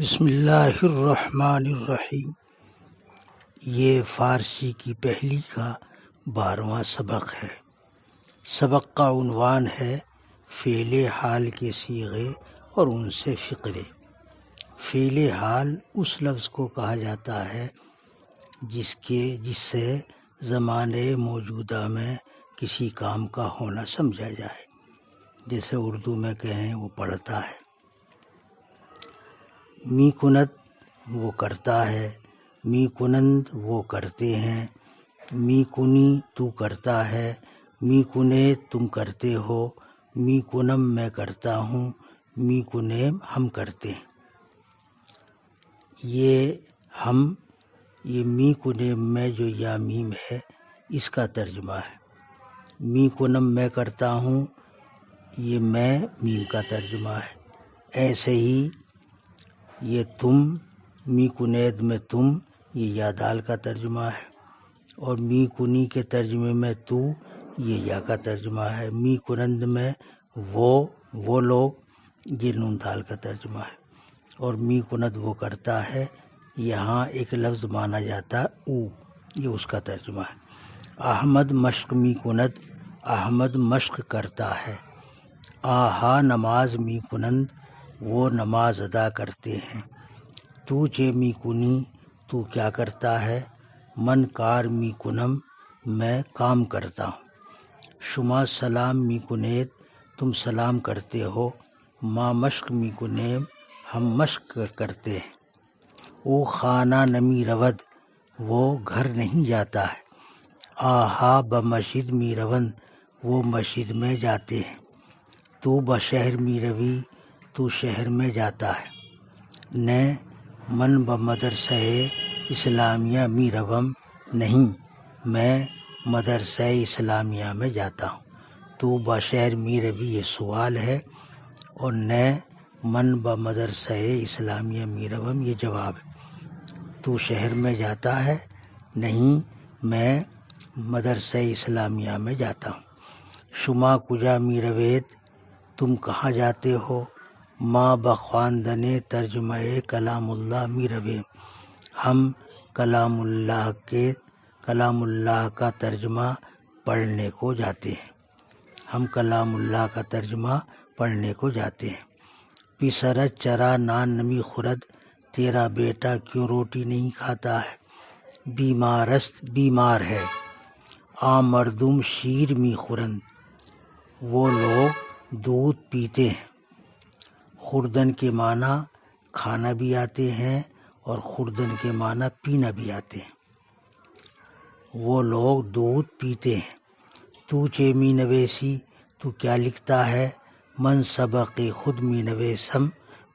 بسم اللہ الرحمن الرحیم۔ یہ فارسی کی پہلی کا 12واں سبق ہے۔ سبق کا عنوان ہے فعل حال کے صیغے اور ان سے فقرے۔ فعل حال اس لفظ کو کہا جاتا ہے جس سے زمانے موجودہ میں کسی کام کا ہونا سمجھا جائے، جیسے اردو میں کہیں وہ پڑھتا ہے۔ می کنت وہ کرتا ہے، می کنند وہ کرتے ہیں، می کنی تو کرتا ہے، می کنے تم کرتے ہو، می کنم میں کرتا ہوں، می کنیم ہم کرتے ہیں۔ یہ می کنیم میں جو یا میم ہے اس کا ترجمہ ہے۔ می کنم میں کرتا ہوں، یہ میں میم کا ترجمہ ہے۔ ایسے ہی یہ تم، می کنید میں تم، یہ یا دال کا ترجمہ ہے، اور می کنی کے ترجمے میں تو، یہ یا کا ترجمہ ہے۔ می کنند میں وہ لوگ، یہ نون دال کا ترجمہ ہے، اور می کند وہ کرتا ہے، یہاں ایک لفظ مانا جاتا او، یہ اس کا ترجمہ ہے۔ احمد مشق می کند، احمد مشق کرتا ہے۔ آہا نماز می کنند، وہ نماز ادا کرتے ہیں۔ تو چے می کنی، تو کیا کرتا ہے۔ من کار می کنم، میں کام کرتا ہوں۔ شما سلام می کنید، تم سلام کرتے ہو۔ ما مشق می کنیم، ہم مشق کرتے ہیں۔ او خانہ نمی رود، وہ گھر نہیں جاتا ہے۔ آہا بمسجد می روند، وہ مسجد میں جاتے ہیں۔ تو بشہر می روی، تو شہر میں جاتا ہے۔ نے من بمدرسہ اسلامیہ می روم، نہیں میں مدرسہ اسلامیہ میں جاتا ہوں۔ تو بشہر می روی یہ سوال ہے، اور نے من بمدرسہ اسلامیہ می روم یہ جواب ہے۔ تو شہر میں جاتا ہے، نہیں میں مدرسہ اسلامیہ میں جاتا ہوں۔ شما کجا می روید، تم کہاں جاتے ہو۔ ما بخواندن ترجمہ کلام اللہ می رویم، ہم کلام اللہ کا ترجمہ پڑھنے کو جاتے ہیں۔ ہم کلام اللہ کا ترجمہ پڑھنے کو جاتے ہیں۔ پسرت چرا نان نمی خورد، تیرا بیٹا کیوں روٹی نہیں کھاتا ہے۔ بیمارست بیمار ہے۔ آ مردم شیر می خورند، وہ لوگ دودھ پیتے ہیں۔ خوردن کے معنی کھانا بھی آتے ہیں، اور خوردن کے معنی پینا بھی آتے ہیں۔ وہ لوگ دودھ پیتے ہیں۔ تو چے می نویسی، تو کیا لکھتا ہے۔ من سبق خود می نویسم،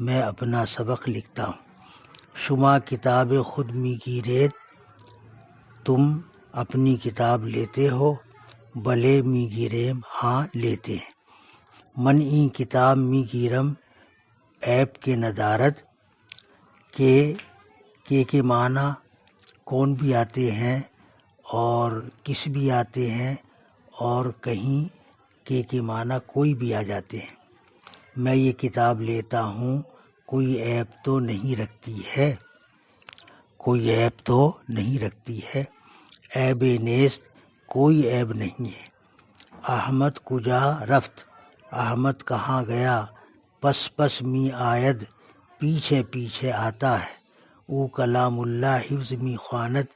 میں اپنا سبق لکھتا ہوں۔ شما کتاب خود می گیرید، تم اپنی کتاب لیتے ہو۔ بلے می گیریم، ہاں لیتے ہیں۔ من این کتاب می گیرم، ایپ کے ندارد کے معنی کون بھی آتے ہیں اور کس بھی آتے ہیں، اور کہیں کے معنی کوئی بھی آ جاتے ہیں۔ میں یہ کتاب لیتا ہوں، کوئی ایپ تو نہیں رکھتی ہے، کوئی ایپ تو نہیں رکھتی ہے۔ عیب نیست، کوئی عیب نہیں ہے۔ احمد کجا رفت، احمد کہاں گیا۔ پس می آید، پیچھے پیچھے آتا ہے۔ او کلام اللہ حفظ می خواند،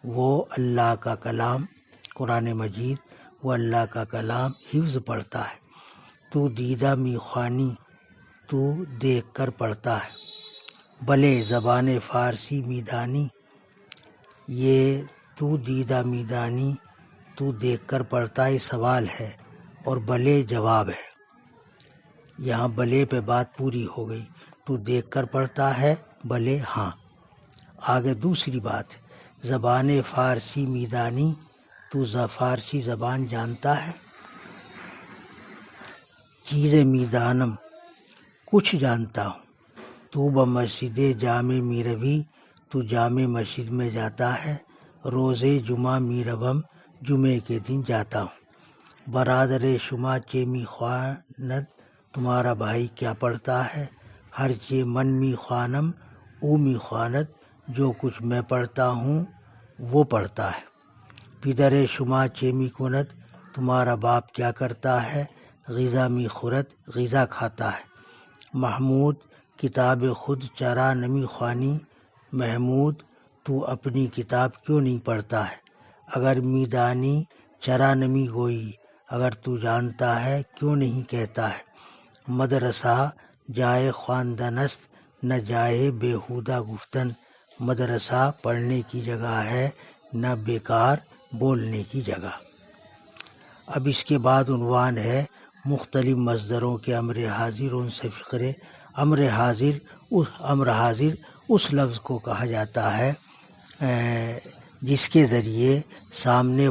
وہ اللہ کا کلام قرآن مجید، وہ اللہ کا کلام حفظ پڑھتا ہے۔ تو دیدہ می خوانی، تو دیکھ کر پڑھتا ہے۔ بلے زبان فارسی می دانی، یہ تو دیدہ می دانی، تو دیکھ کر پڑھتا ہے سوال ہے، اور بلے جواب ہے۔ یہاں بلے پہ بات پوری ہو گئی۔ تو دیکھ کر پڑھتا ہے، بلے ہاں۔ آگے دوسری بات، زبان فارسی می دانی، تو فارسی زبان جانتا ہے۔ چیز می دانم، کچھ جانتا ہوں۔ تو بمسجد جامع می روی، تو جامع مسجد میں جاتا ہے۔ روزے جمعہ می روم، جمعے کے دن جاتا ہوں۔ برادر شما چے می خواند، تمہارا بھائی کیا پڑھتا ہے۔ ہر چے من می خوانم، او می خواند جو کچھ میں پڑھتا ہوں وہ پڑھتا ہے. پدر شما چه می کند تمہارا باپ کیا کرتا ہے. غذا می خورد غذا کھاتا ہے. محمود کتاب خود چرا نمی خوانی. محمود تو اپنی کتاب کیوں نہیں پڑھتا ہے. اگر می دانی چرا نمی گوئی اگر تو جانتا ہے کیوں نہیں کہتا ہے. مدرسہ جائے خواندن است نہ جائے بیہودہ گفتن. مدرسہ پڑھنے کی جگہ ہے نہ بیکار بولنے کی جگہ. اب اس کے بعد عنوان ہے مختلف مصدروں کے امر حاضر ان سے فقرے. امر حاضر اس لفظ کو کہا جاتا ہے جس کے ذریعے سامنے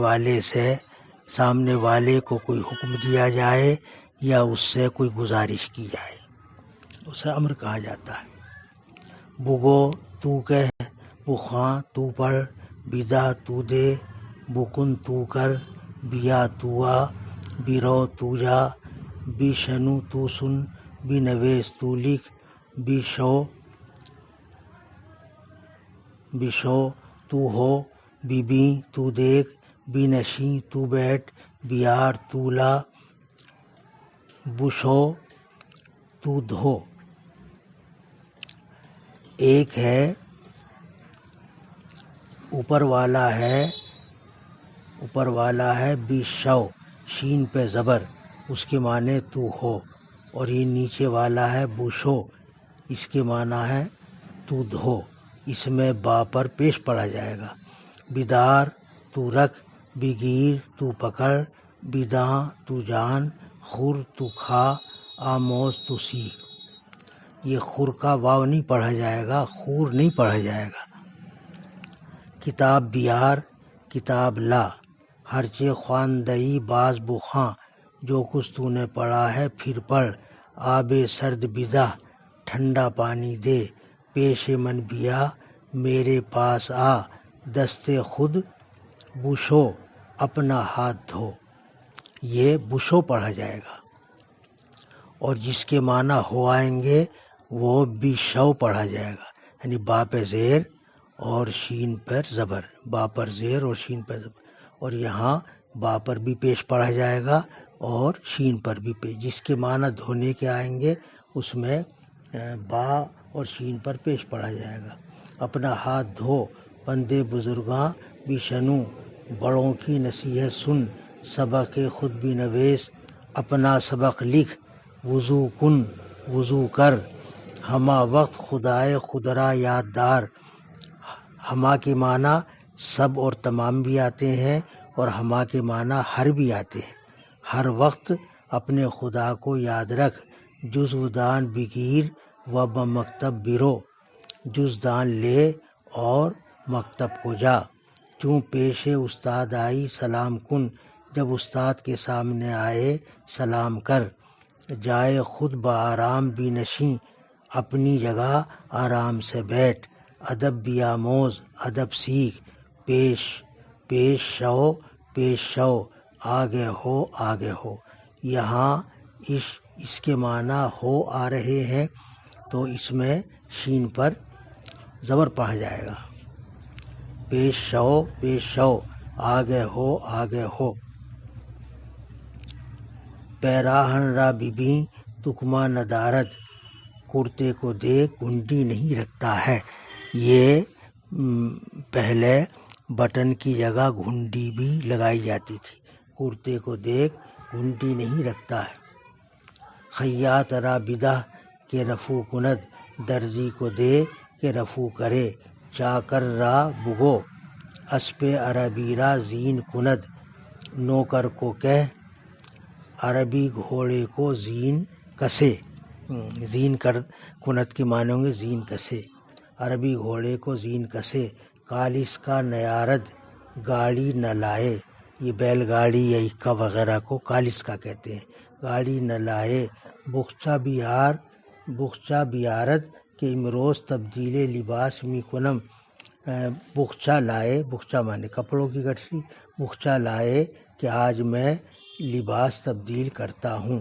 والے کو کوئی حکم دیا جائے یا اس سے کوئی گزارش کی جائے، اسے امر کہا جاتا ہے. بگو تو کہہ، بخواں تو پڑھ، بدا تو دے، بکن تو کر، بیا تو آ، برو تو جا، بشنو تو سن، بنویس تو لکھ، بشو تو ہو، ببیں تو دیکھ، بنشیں تو بیٹھ، بیار تو لا، بشو تو دھو. ایک ہے اوپر والا ہے بشو، شین پہ زبر، اس کے معنی تو ہو. اور یہ نیچے والا ہے بشو، اس کے معنی ہے تو دھو. اس میں با پر پیش پڑا جائے گا. بیدار تو رکھ، بگیر تو پکڑ، بداں تو جان، خور تو کھا، آموز تو سیکھ. یہ خور کا واو نہیں پڑھا جائے گا، خور نہیں پڑھا جائے گا. کتاب بیار، کتاب لا، ہرچے خواندئی باز بخواں، جو کچھ تو نے پڑھا ہے پھر پڑھ. آب سرد بدہ، ٹھنڈا پانی دے، پیش من بیا، میرے پاس آ، دستے خود بشو، اپنا ہاتھ دھو. یہ بشو پڑھا جائے گا. اور جس کے معنی ہو آئیں گے وہ بشو پڑھا جائے گا، یعنی با پہ زیر اور شین پر زبر، با پر زیر اور شین پر زبر. اور یہاں با پر بھی پیش پڑھا جائے گا اور شین پر بھی پیش. جس کے معنی دھونے کے آئیں گے اس میں با اور شین پر پیش پڑھا جائے گا. اپنا ہاتھ دھو، پندے بزرگاں بشنو، بڑوں کی نصیحت سن، سبق خود بھی نویس، اپنا سبق لکھ، وضو کن وضو کر، ہما وقت خدائے خود را یاد دار. ہما کے معنی سب اور تمام بھی آتے ہیں اور ہما کے معنی ہر بھی آتے ہیں. ہر وقت اپنے خدا کو یاد رکھ، جزو دان بگیر و بمکتب برو، جز دان لے اور مکتب کو جا. چوں پیش استاد آئی سلام کن، جب استاد کے سامنے آئے سلام کر. جائے خود بآرام بھی نشیں، اپنی جگہ آرام سے بیٹھ. ادب بیاموز، ادب سیکھ. پیش شو، آگے ہو. یہاں اس کے معنی ہو آ رہے ہیں تو اس میں شین پر زبر پڑھا جائے گا. پیش شو، آگے ہو. پیراہن را ببیں تکما ندارد، کرتے کو دیکھ گھنٹی نہیں رکھتا ہے. یہ پہلے بٹن کی جگہ گھنٹی بھی لگائی جاتی تھی. کرتے کو دیکھ گھنٹی نہیں رکھتا ہے. خیاط را بدہ کہ رفو کند، درزی کو دے کہ رفو کرے. چاکر را بگو، اسپ عربی را زین کند، نوکر کو کہہ عربی گھوڑے کو زین کسے. زین کند کے معنی ہوں گے زین کسے. عربی گھوڑے کو زین کسے. کالس کا نیارد، گاڑی نہ لائے. یہ بیل گاڑی یا اکا وغیرہ کو کالس کا کہتے ہیں. گاڑی نہ لائے. بخچا بیارد کہ امروز تبدیل لباس می کنم. بخچا لائے، بخچا مانے کپڑوں کی گٹھری، بخچا لائے کہ آج میں لباس تبدیل کرتا ہوں.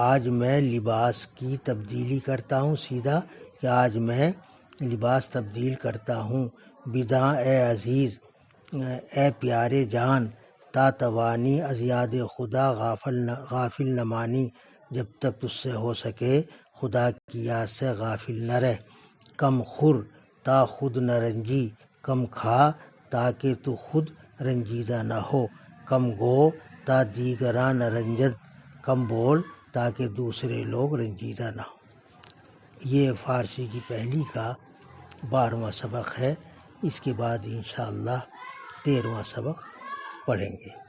آج میں لباس کی تبدیلی کرتا ہوں، سیدھا کہ آج میں لباس تبدیل کرتا ہوں بداں اے عزیز اے پیارے جان تا توانی از یاد خدا غافل نہ مانی جب تک تجھ سے ہو سکے خدا کی یاد سے غافل نہ رہ کم خور تا خود نہ رنجی کم کھا تاکہ تو خود رنجیدہ نہ ہو کم گو تا دیگراں نہ رنجد کم بول تاکہ دوسرے لوگ رنجیدہ نہ ہو۔ یہ فارسی کی پہلی کا 12واں سبق ہے۔ اس کے بعد انشاءاللہ 13واں سبق پڑھیں گے۔